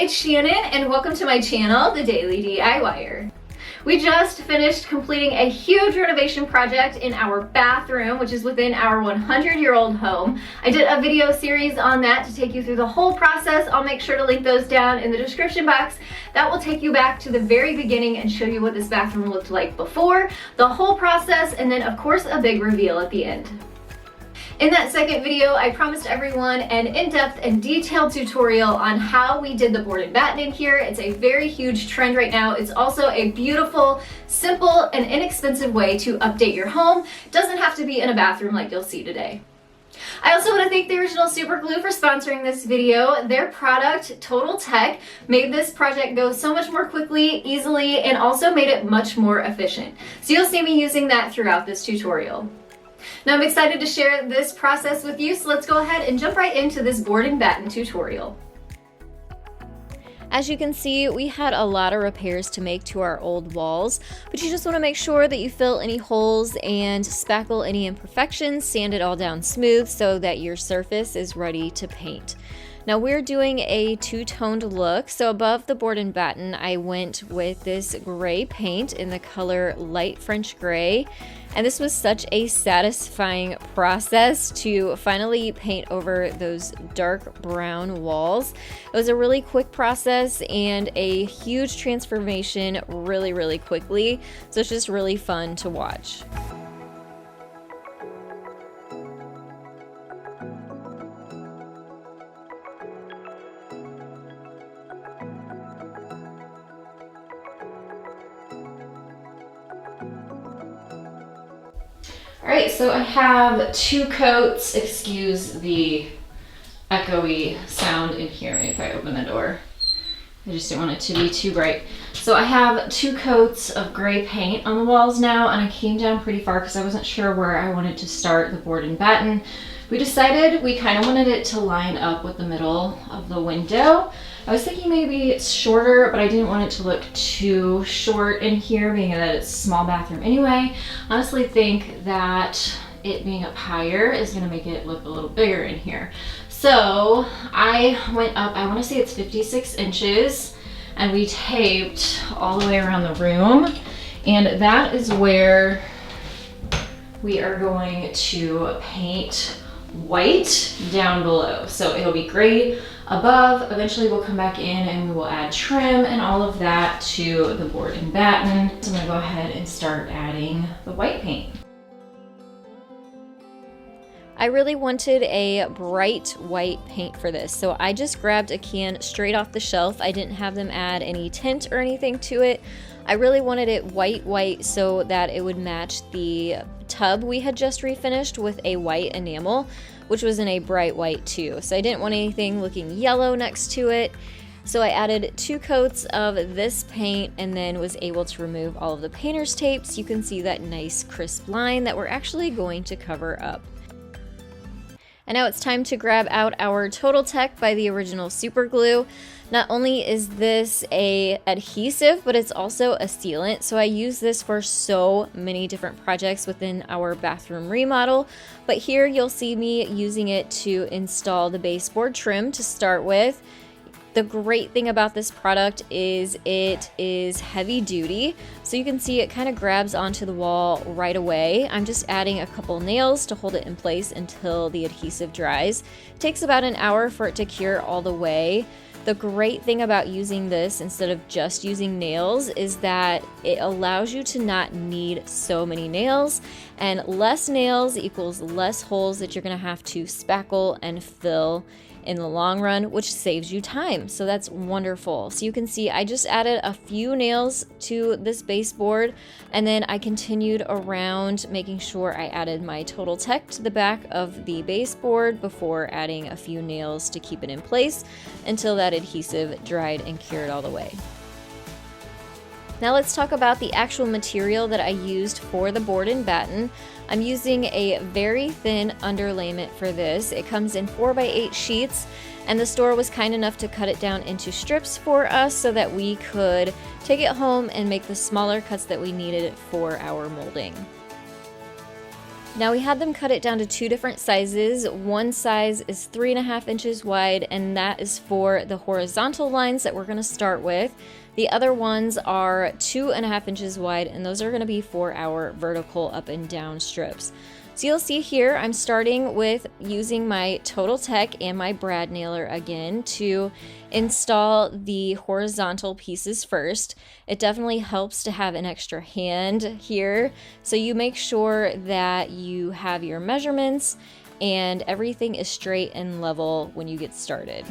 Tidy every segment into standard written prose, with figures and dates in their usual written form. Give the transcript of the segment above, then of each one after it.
it's Shannon and welcome to my channel, The Daily DIYer. We just finished completing a huge renovation project in our bathroom, which is within our 100-year-old home. I did a video series on that to take you through the whole process. I'll make sure to link those down in the description box. That will take you back to the very beginning and show you what this bathroom looked like before, the whole process, and then of course a big reveal at the end. In that second video, I promised everyone an in-depth and detailed tutorial on how we did the board and batten in here. It's a very huge trend right now. It's also a beautiful, simple, and inexpensive way to update your home. It doesn't have to be in a bathroom like you'll see today. I also want to thank the original Super Glue for sponsoring this video. Their product, TotalTech, made this project go so much more quickly, easily, and also made it much more efficient. So you'll see me using that throughout this tutorial. Now I'm excited to share this process with you, so let's go ahead and jump right into this board and batten tutorial. As you can see, we had a lot of repairs to make to our old walls, but you just want to make sure that you fill any holes and spackle any imperfections, sand it all down smooth so that your surface is ready to paint. Now we're doing a two-toned look, so above the board and batten I went with this gray paint in the color light French gray, and this was such a satisfying process to finally paint over those dark brown walls. It was a really quick process and a huge transformation really quickly, so it's just really fun to watch. Alright, so I have two coats. Excuse the echoey sound in here if I open the door. I just didn't want it to be too bright. So I have two coats of gray paint on the walls now, and I came down pretty far because I wasn't sure where I wanted to start the board and batten. We decided we kind of wanted it to line up with the middle of the window. I was thinking maybe it's shorter, but I didn't want it to look too short in here, being that it's a small bathroom anyway. I honestly think that it being up higher is going to make it look a little bigger in here. So I went up, I want to say it's 56 inches, and we taped all the way around the room, and that is where we are going to paint white down below. So it'll be gray above. Eventually we'll come back in and we will add trim and all of that to the board and batten. So I'm gonna go ahead and start adding the white paint. I really wanted a bright white paint for this, so I just grabbed a can straight off the shelf. I didn't have them add any tint or anything to it. I really wanted it white so that it would match the tub we had just refinished with a white enamel, which was in a bright white too. So I didn't want anything looking yellow next to it. So I added two coats of this paint and then was able to remove all of the painter's tape so you can see that nice crisp line that we're actually going to cover up. And now it's time to grab out our TotalTech by the original Super Glue. Not only is this a adhesive, but it's also a sealant. So I use this for so many different projects within our bathroom remodel. But here you'll see me using it to install the baseboard trim to start with. The great thing about this product is it is heavy duty, so you can see it kind of grabs onto the wall right away. I'm just adding a couple nails to hold it in place until the adhesive dries. It takes about an hour for it to cure all the way. The great thing about using this instead of just using nails is that it allows you to not need so many nails, and less nails equals less holes that you're going to have to spackle and fill in the long run, which saves you time. So that's wonderful. So you can see I just added a few nails to this baseboard, and then I continued around making sure I added my TotalTech to the back of the baseboard before adding a few nails to keep it in place until that adhesive dried and cured all the way. Now let's talk about the actual material that I used for the board and batten. I'm using a very thin underlayment for this. It comes in 4x8 sheets, and the store was kind enough to cut it down into strips for us so that we could take it home and make the smaller cuts that we needed for our molding. Now we had them cut it down to 2 different sizes. One size is 3.5 inches wide, and that is for the horizontal lines that we're going to start with. The other ones are 2.5 inches wide, and those are going to be for our vertical up and down strips. So you'll see here, I'm starting with using my TotalTech and my brad nailer again to install the horizontal pieces first. It definitely helps to have an extra hand here, so you make sure that you have your measurements and everything is straight and level when you get started.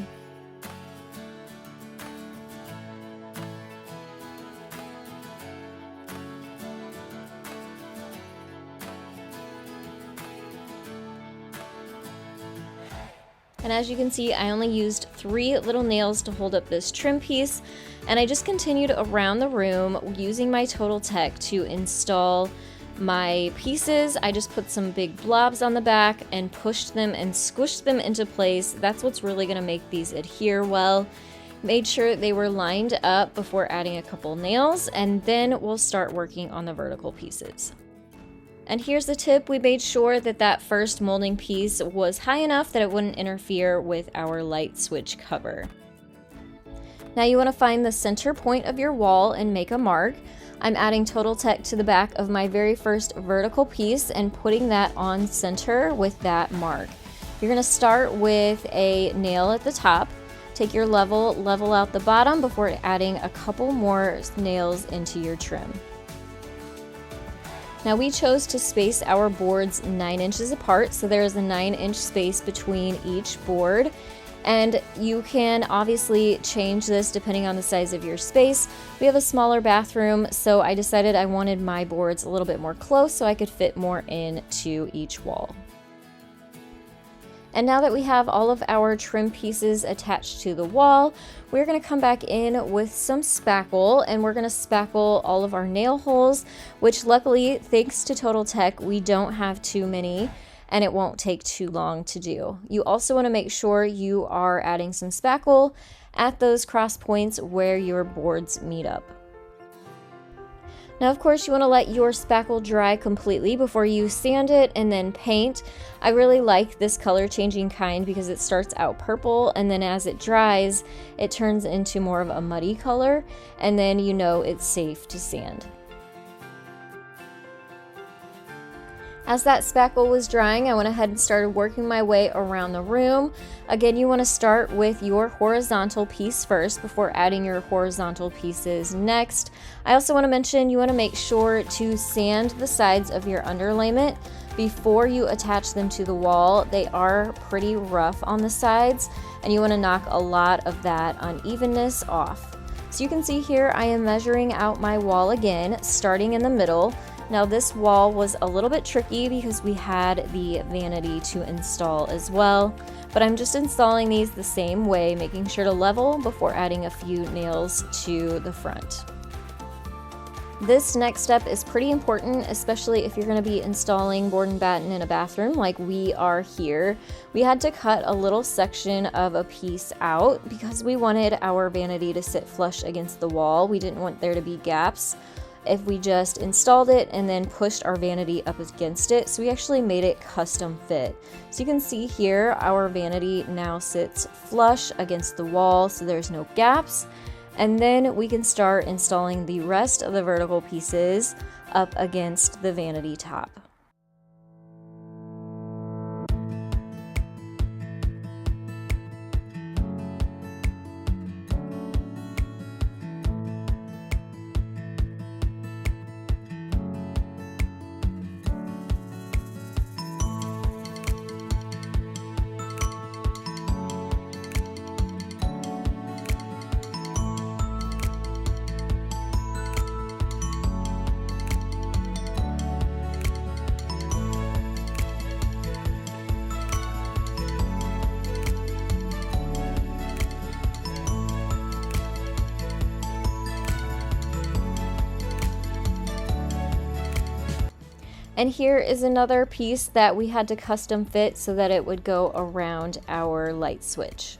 And as you can see, I only used 3 little nails to hold up this trim piece, and I just continued around the room using my TotalTech to install my pieces. I just put some big blobs on the back and pushed them and squished them into place. That's what's really going to make these adhere well. Made sure they were lined up before adding a couple nails, and then we'll start working on the vertical pieces. And here's the tip, we made sure that that first molding piece was high enough that it wouldn't interfere with our light switch cover. Now you want to find the center point of your wall and make a mark. I'm adding TotalTech to the back of my very first vertical piece and putting that on center with that mark. You're going to start with a nail at the top. Take your level out the bottom before adding a couple more nails into your trim. Now we chose to space our boards 9 inches apart, so there is a 9-inch space between each board. And you can obviously change this depending on the size of your space. We have a smaller bathroom, so I decided I wanted my boards a little bit more close so I could fit more into each wall. And now that we have all of our trim pieces attached to the wall, we're going to come back in with some spackle, and we're going to spackle all of our nail holes, which luckily, thanks to TotalTech, we don't have too many, and it won't take too long to do. You also want to make sure you are adding some spackle at those cross points where your boards meet up. Now, of course, you want to let your spackle dry completely before you sand it and then paint. I really like this color changing kind because it starts out purple, and then as it dries, it turns into more of a muddy color, and then you know it's safe to sand. As that spackle was drying, I went ahead and started working my way around the room. Again, you want to start with your horizontal piece first before adding your horizontal pieces next. I also want to mention you want to make sure to sand the sides of your underlayment before you attach them to the wall. They are pretty rough on the sides, and you want to knock a lot of that unevenness off. So you can see here I am measuring out my wall again, starting in the middle. Now this wall was a little bit tricky because we had the vanity to install as well, but I'm just installing these the same way, making sure to level before adding a few nails to the front. This next step is pretty important, especially if you're going to be installing board and batten in a bathroom like we are here. We had to cut a little section of a piece out because we wanted our vanity to sit flush against the wall. We didn't want there to be gaps if we just installed it and then pushed our vanity up against it. So we actually made it custom fit. So you can see here our vanity now sits flush against the wall, so there's no gaps. And then we can start installing the rest of the vertical pieces up against the vanity top. And here is another piece that we had to custom fit so that it would go around our light switch.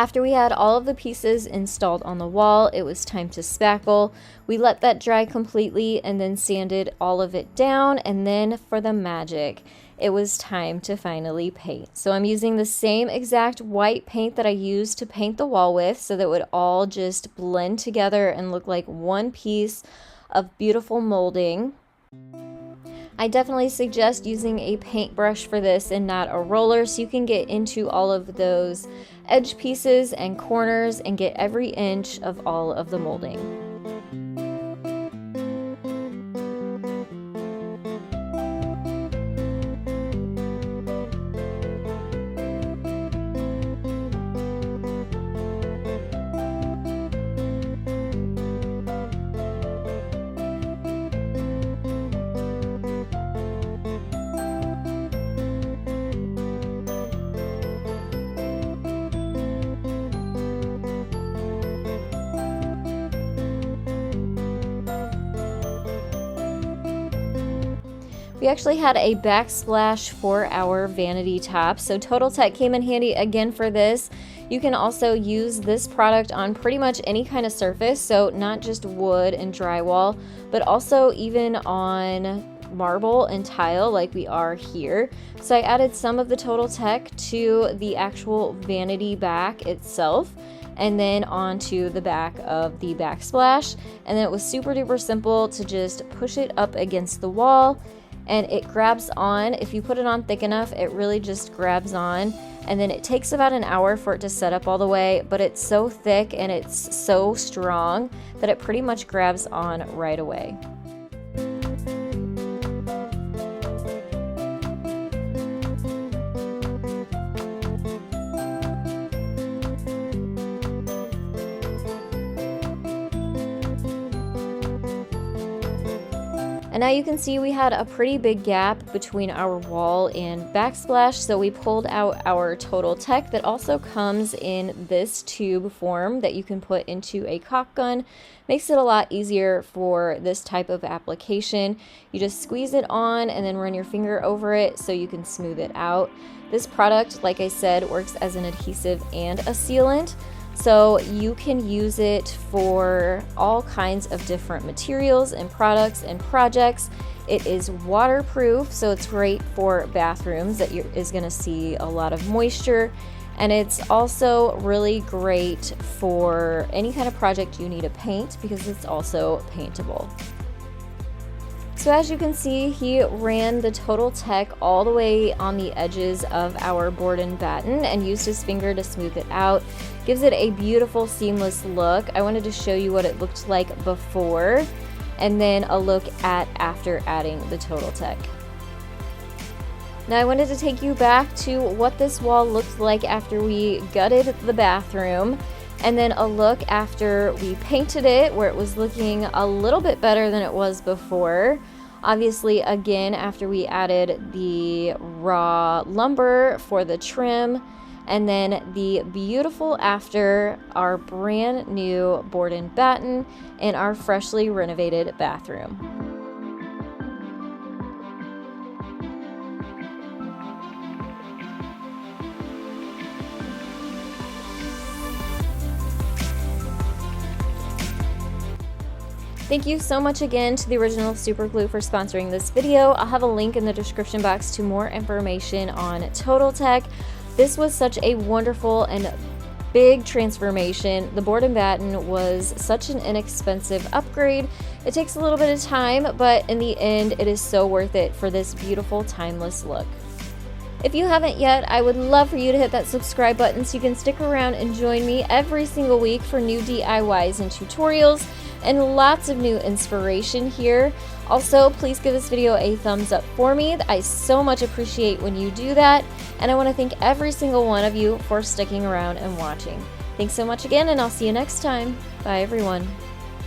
After we had all of the pieces installed on the wall, it was time to spackle. We let that dry completely and then sanded all of it down, and then for the magic, it was time to finally paint. So I'm using the same exact white paint that I used to paint the wall with, so that it would all just blend together and look like one piece of beautiful molding. I definitely suggest using a paintbrush for this and not a roller, so you can get into all of those edge pieces and corners and get every inch of all of the molding. We actually had a backsplash for our vanity top, so TotalTech came in handy again for this. You can also use this product on pretty much any kind of surface, so not just wood and drywall, but also even on marble and tile like we are here. So I added some of the TotalTech to the actual vanity back itself, and then onto the back of the backsplash. And then it was super duper simple to just push it up against the wall, and it grabs on. If you put it on thick enough, it really just grabs on. And then it takes about an hour for it to set up all the way, but it's so thick and it's so strong that it pretty much grabs on right away. And now you can see we had a pretty big gap between our wall and backsplash, so we pulled out our TotalTech that also comes in this tube form that you can put into a caulk gun. Makes it a lot easier for this type of application. You just squeeze it on and then run your finger over it so you can smooth it out. This product, like I said, works as an adhesive and a sealant. So you can use it for all kinds of different materials and products and projects. It is waterproof, so it's great for bathrooms that is going to see a lot of moisture. And it's also really great for any kind of project you need to paint because it's also paintable. So as you can see, he ran the TotalTech all the way on the edges of our board and batten and used his finger to smooth it out. Gives it a beautiful seamless look. I wanted to show you what it looked like before and then a look at after adding the TotalTech. Now I wanted to take you back to what this wall looked like after we gutted the bathroom, and then a look after we painted it, where it was looking a little bit better than it was before. Obviously, again, after we added the raw lumber for the trim, and then the beautiful after our brand new board and batten in our freshly renovated bathroom. Thank you so much again to the Original Super Glue for sponsoring this video. I'll have a link in the description box to more information on TotalTech. This was such a wonderful and big transformation. The board and batten was such an inexpensive upgrade. It takes a little bit of time, but in the end, it is so worth it for this beautiful, timeless look. If you haven't yet, I would love for you to hit that subscribe button so you can stick around and join me every single week for new DIYs and tutorials and lots of new inspiration here. Also, please give this video a thumbs up for me. I so much appreciate when you do that, and I want to thank every single one of you for sticking around and watching. Thanks so much again, and I'll see you next time. Bye, everyone.